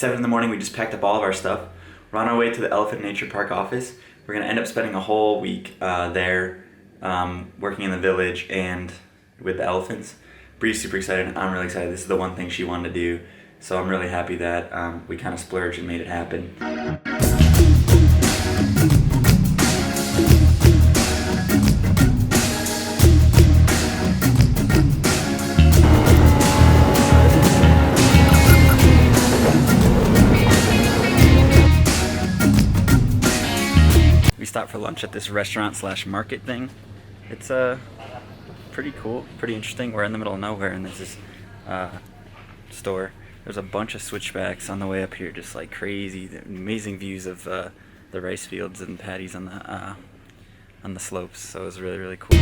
7 in the morning. We just packed up all of our stuff. We're on our way to the Elephant Nature Park office. We're gonna end up spending a whole week there, working in the village and with the elephants. Bree's super excited. I'm really excited. This is the one thing she wanted to do. So I'm really happy that we kind of splurged and made it happen. We stopped for lunch at this restaurant / market thing. It's pretty cool, pretty interesting. We're in the middle of nowhere and there's this store. There's a bunch of switchbacks on the way up here, just like crazy, amazing views of the rice fields and paddies on the slopes. So it was really, really cool.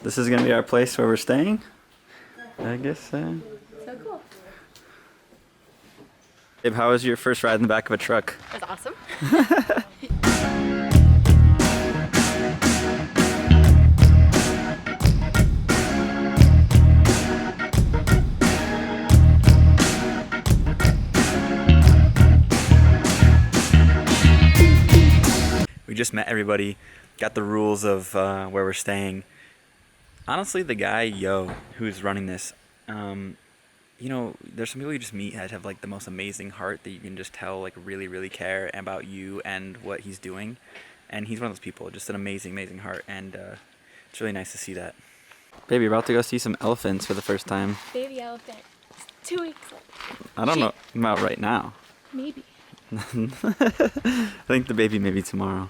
This is gonna be our place where we're staying, I guess. So cool. Babe, how was your first ride in the back of a truck? It was awesome. We just met everybody, got the rules of where we're staying. Honestly, the guy, who's running this, you know, there's some people you just meet that have like the most amazing heart that you can just tell like really, really care about you and what he's doing. And he's one of those people, just an amazing, amazing heart. And it's really nice to see that. Baby, you're about to go see some elephants for the first time. Baby elephant. It's 2 weeks old. I don't know about right now. Maybe. I think the baby maybe tomorrow.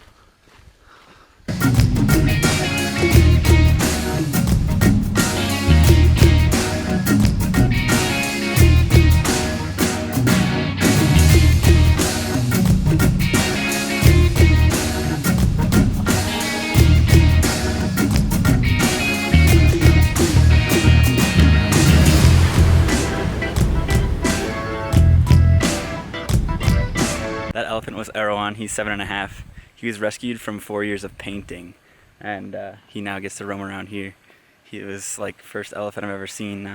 That elephant was Erwan. He's 7.5. He was rescued from 4 years of painting, and he now gets to roam around here. He was like first elephant I've ever seen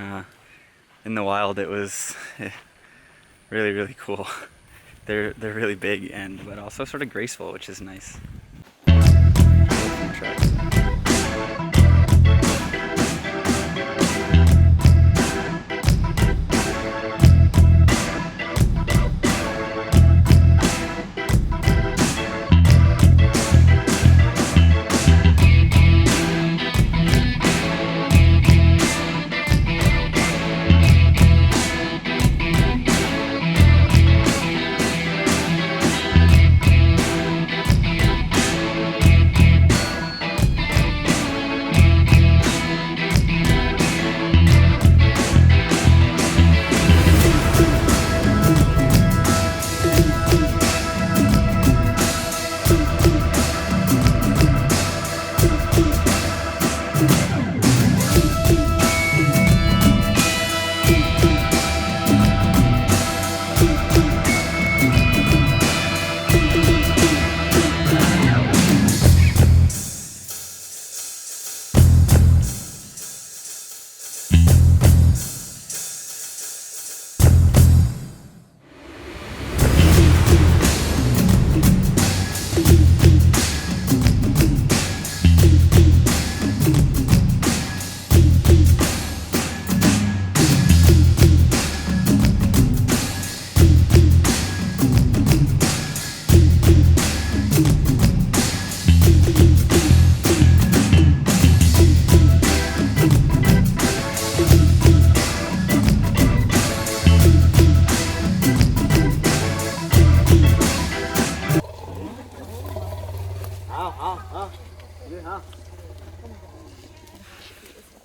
in the wild. It was really, really cool. They're really big but also sort of graceful, which is nice.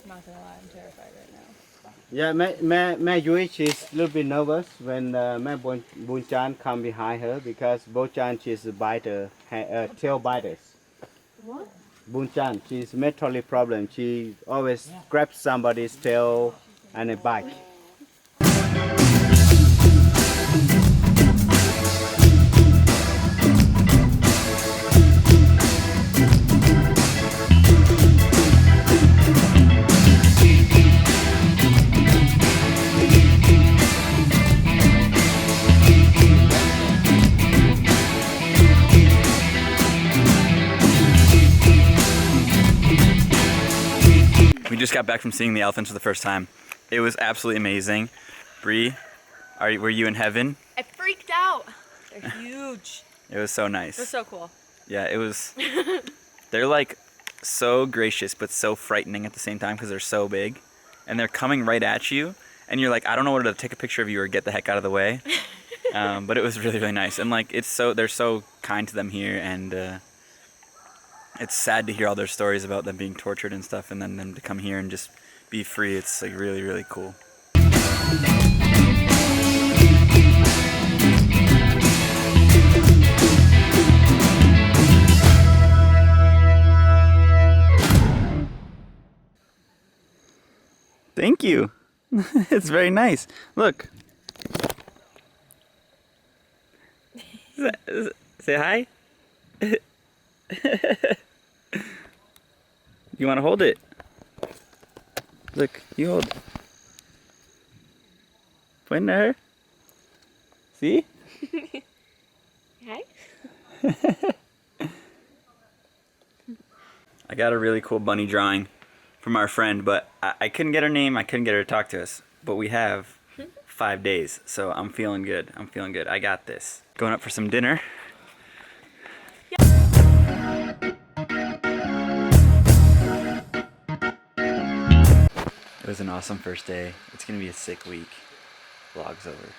Not gonna lie, I'm terrified right now. Yeah, Mẹ Yui, she's a little bit nervous when Mẹ Bun Chan come behind her because Bo Chan she's a biter, tail biters. What? Bun Chan, she's met trolley problem. She always grabs somebody's tail and a bite. We just got back from seeing the elephants for the first time. It was absolutely amazing. Bree, were you in heaven? I freaked out. They're huge. It was so nice. It was so cool. Yeah, it was. They're like so gracious, but so frightening at the same time because they're so big, and they're coming right at you, and you're like, I don't know whether to take a picture of you or get the heck out of the way. But it was really, really nice, and like they're so kind to them here, and it's sad to hear all their stories about them being tortured and stuff, and then them to come here and just be free. It's like really, really cool. Thank you. It's very nice. Look. Say hi. You want to hold it? Look, you hold it. Point at her. See? Hi. I got a really cool bunny drawing from our friend, but I couldn't get her name. I couldn't get her to talk to us. But we have 5 days, so I'm feeling good. I'm feeling good. I got this. Going up for some dinner. It was an awesome first day. It's gonna be a sick week. Vlog's over.